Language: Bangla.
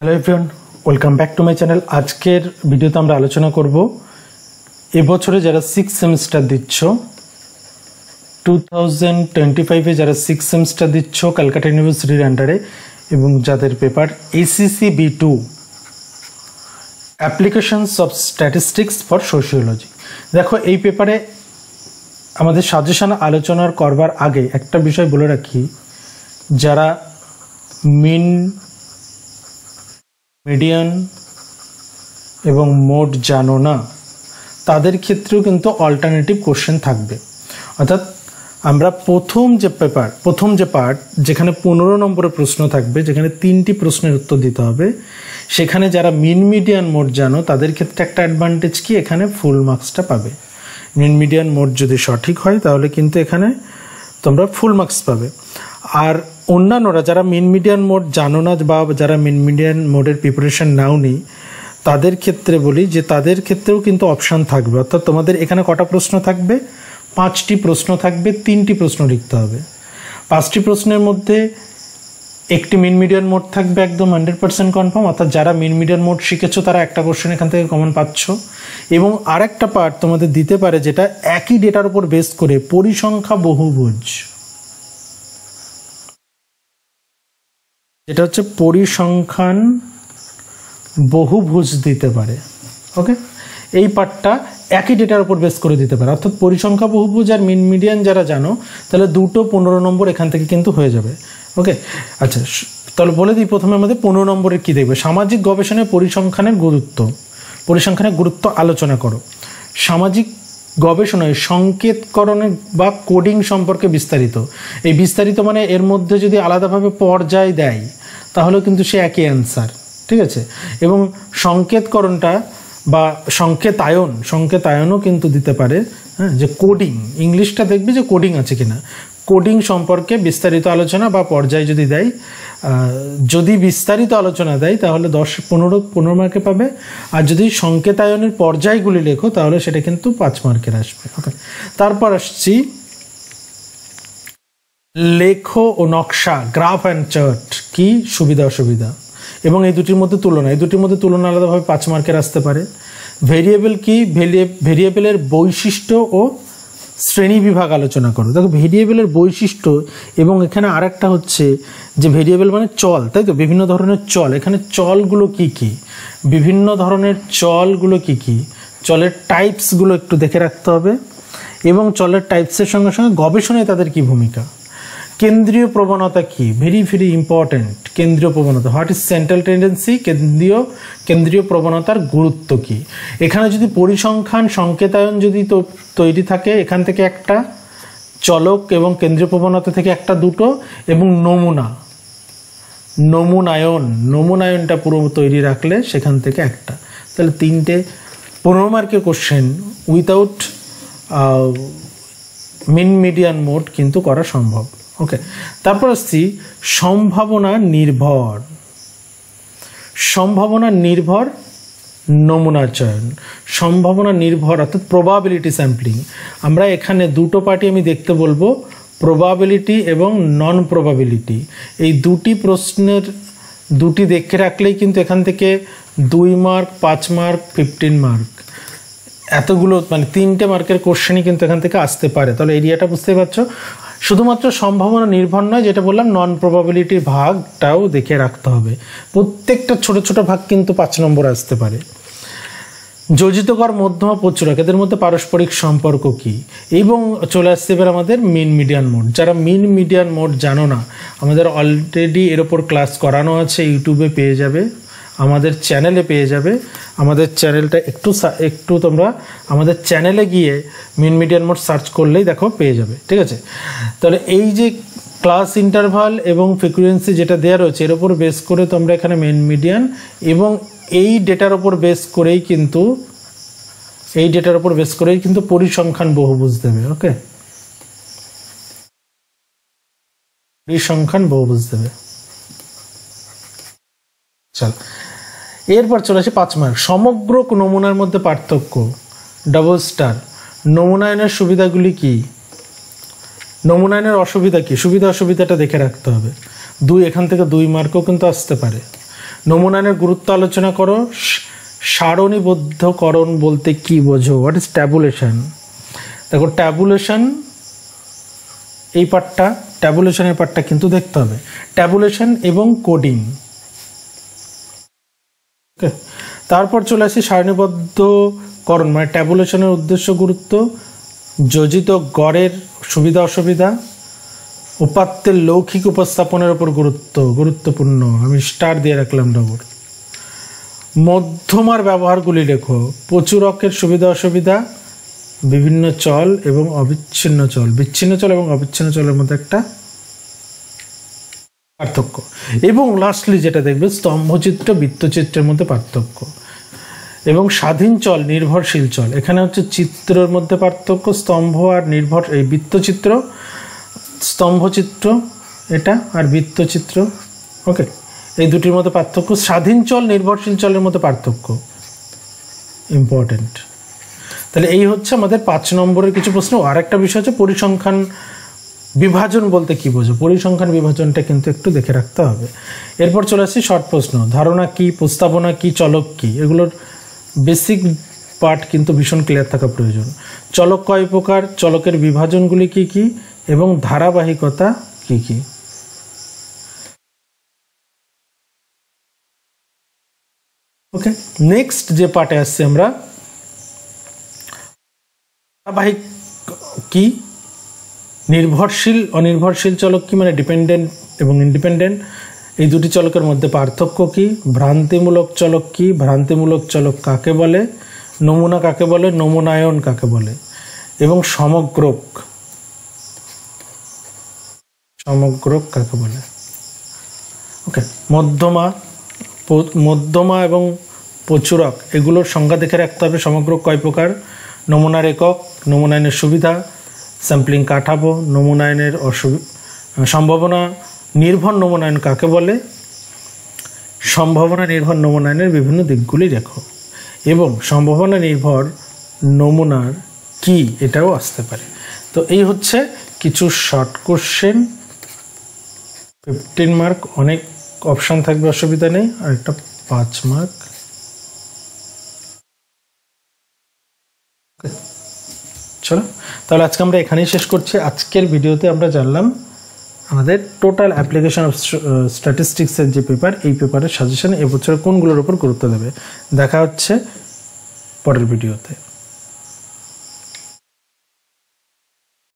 Hello everyone welcome back to my channel. आजकेर भिडियोते आमरा आलोचना करब এবছরে যারা 6 সেমিস্টার দিচ্ছ 2025 যারা 6 সেমিস্টার দিচ্ছ কলকাতা ইউনিভার্সিটির আন্ডারে এবং যাদের paper ACC B2 applications of statistics for sociology. দেখো এই পেপারে আমাদের সাজেশন আলোচনার করবার আগে একটা বিষয় বলে রাখি, যারা মিন মিডিয়ান এবং মোড জানো না তাদের ক্ষেত্রেও কিন্তু অল্টারনেটিভ কোশ্চেন থাকবে। অর্থাৎ আমরা প্রথম যে পার্ট যেখানে 15 নম্বরের প্রশ্ন থাকবে, যেখানে 3টি প্রশ্নের উত্তর দিতে হবে, সেখানে যারা মিন মিডিয়ান মোড জানো তাদের ক্ষেত্রে একটা অ্যাডভান্টেজ কি, এখানে ফুল মার্কসটা পাবে। মিন মিডিয়ান মোড যদি সঠিক হয় তাহলে কিন্তু এখানে তোমরা ফুল মার্কস পাবে। আর অন্যান্যরা যারা মিন মিডিয়ান মোড জানো না বা যারা মিন মিডিয়ান মোডের প্রিপারেশন নাওনি তাদের ক্ষেত্রে বলি যে তাদের ক্ষেত্রেও কিন্তু অপশান থাকবে। অর্থাৎ তোমাদের এখানে কটা প্রশ্ন থাকবে, 5টি প্রশ্ন থাকবে, 3টি প্রশ্ন লিখতে হবে। 5টি প্রশ্নের মধ্যে একটি মিন মিডিয়ান মোড থাকবে একদম 100% কনফার্ম। অর্থাৎ যারা মিন মিডিয়ান মোড শিখেছো তারা একটা কোশ্চেন এখান থেকে কমন পাচ্ছ। এবং আরেকটা পার্ট তোমাদের দিতে পারে যেটা একই ডেটার উপর বেস করে পরিসংখ্যা বহুভুজ, যেটা হচ্ছে পরিসংখ্যান বহুভুজ দিতে পারে। ওকে, এই পার্টটা একই ডেটার উপর বেস করে দিতে পারে। অর্থাৎ পরিসংখ্যা বহুভুজ আর মিন মিডিয়ান যারা জানো তাহলে দুটো 15 নম্বর এখান থেকে কিন্তু হয়ে যাবে। ওকে, আচ্ছা তাহলে বলে দিই প্রথমে আমাদের 15 নম্বরের কি দেখবে। সামাজিক গবেষণায় পরিসংখ্যানের গুরুত্ব আলোচনা করো। সামাজিক গবেষণায় সংকেতকরণের বা কোডিং সম্পর্কে বিস্তারিত। এই বিস্তারিত মানে এর মধ্যে যদি আলাদাভাবে পর্যায় দেয় তাহলে কিন্তু সে একই অ্যান্সার, ঠিক আছে। এবং সংকেতকরণটা বা সংকেতায়নও কিন্তু দিতে পারে। হ্যাঁ, যে কোডিং, ইংলিশটা দেখবে যে কোডিং আছে কিনা, কোডিং সম্পর্কে বিস্তারিত আলোচনা বা পর্যায় যদি দেয়, যদি বিস্তারিত আলোচনা দেয় তাহলে 10-15 মার্কে পাবে। আর যদি সংকেতায়নের পর্যায়গুলি লেখো তাহলে সেটা কিন্তু 5 মার্কের আসবে। ওকে, তারপর আসছি লেখো ও নকশা, গ্রাফ অ্যান্ড চার্ট, কি সুবিধা অসুবিধা এবং এই দুটির মধ্যে তুলনা আলাদাভাবে 5 মার্কের আসতে পারে। ভেরিয়েবল কি, ভেরিয়েবলের বৈশিষ্ট্য ও শ্রেণী বিভাগ আলোচনা করো। দেখো ভেরিয়েবলের বৈশিষ্ট্য এবং এখানে আরেকটা হচ্ছে যে ভেরিয়েবল মানে চল, তাই তো, বিভিন্ন ধরনের চল। এখানে চলগুলো কি কি, বিভিন্ন ধরনের চলগুলো কি কি, চলের টাইপসগুলো একটু দেখে রাখতে হবে। এবং চলের টাইপসের সঙ্গে সঙ্গে গবেষণায় তাদের কি ভূমিকা। কেন্দ্রীয় প্রবণতা কি, ভেরি ভেরি ইম্পর্টেন্ট। কেন্দ্রীয় প্রবণতা, হোয়াট ইজ সেন্ট্রাল টেন্ডেন্সি, কেন্দ্রীয় প্রবণতার গুরুত্ব কি। এখানে যদি পরিসংখ্যান সংকেতায়ন যদি তৈরি থাকে, এখান থেকে একটা, চলক এবং কেন্দ্রীয় প্রবণতা থেকে একটা দুটো, এবং নমুনায়নটা পুরো তৈরি রাখলে সেখান থেকে একটা, তাহলে 3টে 15 মার্কের question without mean median mode কিন্তু করা সম্ভব। ওকে, তারপর আসছি সম্ভাবনা নির্ভর নমুনার চয়ন। সম্ভাবনা নির্ভর অর্থাৎ প্রবাবিলিটি স্যাম্পলিং। আমরা এখানে দুটো পার্টি আমি দেখতে বলবো, প্রবাবিলিটি এবং নন প্রবাবিলিটি। এই দুটি প্রশ্নের দুটি দেখে রাখলেই কিন্তু এখান থেকে 2 মার্ক, 5 মার্ক, 15 মার্ক, এতগুলো মানে 3টে মার্কের কোশ্চেনই কিন্তু এখান থেকে আসতে পারে। তাহলে এরিয়াটা বুঝতে পারছো। শুধুমাত্র সম্ভাবনা নির্ভর নয়, যেটা বললাম নন প্রবাবিলিটির ভাগটাও দেখে রাখতে হবে। প্রত্যেকটা ছোট ছোট ভাগ কিন্তু 5 নম্বর আসতে পারে। যোজিতকর, মধ্যমা, প্রচুরক, এদের মধ্যে পারস্পরিক সম্পর্ক কি। এবং চলে আসতে পারে আমাদের মিন মিডিয়ান মোড। যারা মিন মিডিয়ান মোড জানো না, আমাদের অলরেডি এর ওপর ক্লাস করানো আছে, ইউটিউবে পেয়ে যাবে, আমাদের চ্যানেলে পেয়ে যাবে। আমাদের চ্যানেলটা একটু তোমরা আমাদের চ্যানেলে গিয়ে মিন মিডিয়ান মোড সার্চ করলেই দেখো পেয়ে যাবে, ঠিক আছে। তাহলে এই যে ক্লাস ইন্টারভাল এবং ফ্রিকোয়েন্সি যেটা দেওয়া রয়েছে এর ওপর বেস করে তোমরা এখানে মিন মিডিয়ান এবং এই ডেটার ওপর বেস করেই কিন্তু পরিসংখ্যান বহুভুজ দেবে। ওকে, পরিসংখ্যান বহুভুজ দেবে। চল এরপর চলে আসে 5 মার্ক। সমগ্র নমুনার মধ্যে পার্থক্য, ডাবল স্টার। নমুনায়নের সুবিধাগুলি কি, নমুনায়নের অসুবিধা কি, সুবিধা অসুবিধাটা দেখে রাখতে হবে। 2 এখান থেকে 2 মার্কও কিন্তু আসতে পারে। নমুনায়নের গুরুত্ব আলোচনা করো। সারণীবদ্ধকরণ বলতে কি বোঝো? What is tabulation? দেখো ট্যাবুলেশন এই পার্টটা, ট্যাবুলেশনের পার্টটা কিন্তু দেখতে হবে। ট্যাবুলেশন এবং কোডিং। ওকে, তারপর চলে আসি সারণীবদ্ধকরণ মানে ট্যাবুলেশনের উদ্দেশ্য, গুরুত্ব, যোজিত গড়ের সুবিধা অসুবিধা, উপাত্তের লৌকিক উপস্থাপনের উপর গুরুত্বপূর্ণ। আমি স্টার দিয়ে রাখলাম ডবল। মধ্যমার ব্যবহারগুলি লেখো। প্রচুরকের সুবিধা অসুবিধা, বিভিন্ন চল এবং অবিচ্ছিন্ন চল। বিচ্ছিন্ন চল এবং অবিচ্ছিন্ন চলের মধ্যে একটা পার্থক্য। এবং লাস্টলি যেটা দেখবে স্তম্ভচিত্র বৃত্তচিত্রের মধ্যে পার্থক্য। এবং স্বাধীন চল নির্ভরশীল চল। এখানে হচ্ছে চিত্রের মধ্যে পার্থক্য, স্তম্ভ আর নির্ভর, এই বৃত্তচিত্র, স্তম্ভচিত্র এটা আর বৃত্তচিত্র। ওকে, এই দুটির মধ্যে পার্থক্য। স্বাধীন চল নির্ভরশীল চলের মধ্যে পার্থক্য ইম্পর্টেন্ট। তাহলে এই হচ্ছে আমাদের 5 নম্বরের কিছু প্রশ্ন। আর একটা বিষয় হচ্ছে পরিসংখ্যান বিভাজন বলতে কি বোঝো? পরিসংখ্যান বিভাজনটা কিন্তু একটু দেখে রাখতে হবে। এরপর চলে আসছি শর্ট প্রশ্ন। ধারণা কি, প্রস্তাবনা কি, চলক কি, এগুলোর বেসিক পার্ট কিন্তু ভীষণ ক্লিয়ার থাকা প্রয়োজন। চলক কয় প্রকার, চলকের বিভাজনগুলি কি কি এবং ধারাবাহিকতা কি কি। ওকে, নেক্সট যে পার্টে আসছি আমরা, ধারাবাহিক কি, নির্ভরশীল অনির্ভরশীল চলক কি, মানে ডিপেন্ডেন্ট এবং ইন্ডিপেন্ডেন্ট, এই দুটি চলকের মধ্যে পার্থক্য কি, ভ্রান্তিমূলক চলক কি, ভ্রান্তিমূলক চলক কাকে বলে, নমুনা কাকে বলে, নমুনায়ন কাকে বলে, এবং সমগ্রক কাকে বলে। ওকে, মধ্যমা এবং প্রচুরক এগুলোর সংজ্ঞা দেখে রাখতে হবে। সমগ্রক কয় প্রকার, নমুনার একক, নমুনায়নের সুবিধা, স্যাম্পলিং কাঠামো, নমুনায়নের সম্ভাবনা নির্ভর নমুনায়ন কাকে বলে, সম্ভাবনা নির্ভর নমুনায়নের বিভিন্ন দিকগুলি লেখো। এবং সম্ভাবনা নির্ভর নমুনার কি, এটাও আসতে পারে। তো এই হচ্ছে কিছু শর্ট কোশ্চেন, 15 মার্ক, অনেক অপশান থাকবে, অসুবিধা নেই। আর একটা 5 মার্ক। চলো তাহলে আজকে আমরা এখানেই শেষ করছি। আজকের ভিডিওতে আমরা জানলাম আমাদের টোটাল অ্যাপ্লিকেশন অফ স্ট্যাটিস্টিক্সের যে পেপার, এই পেপারের সাজেশন এবছর কোনগুলোর উপর গুরুত্ব দেবে। দেখা হচ্ছে পরের ভিডিওতে।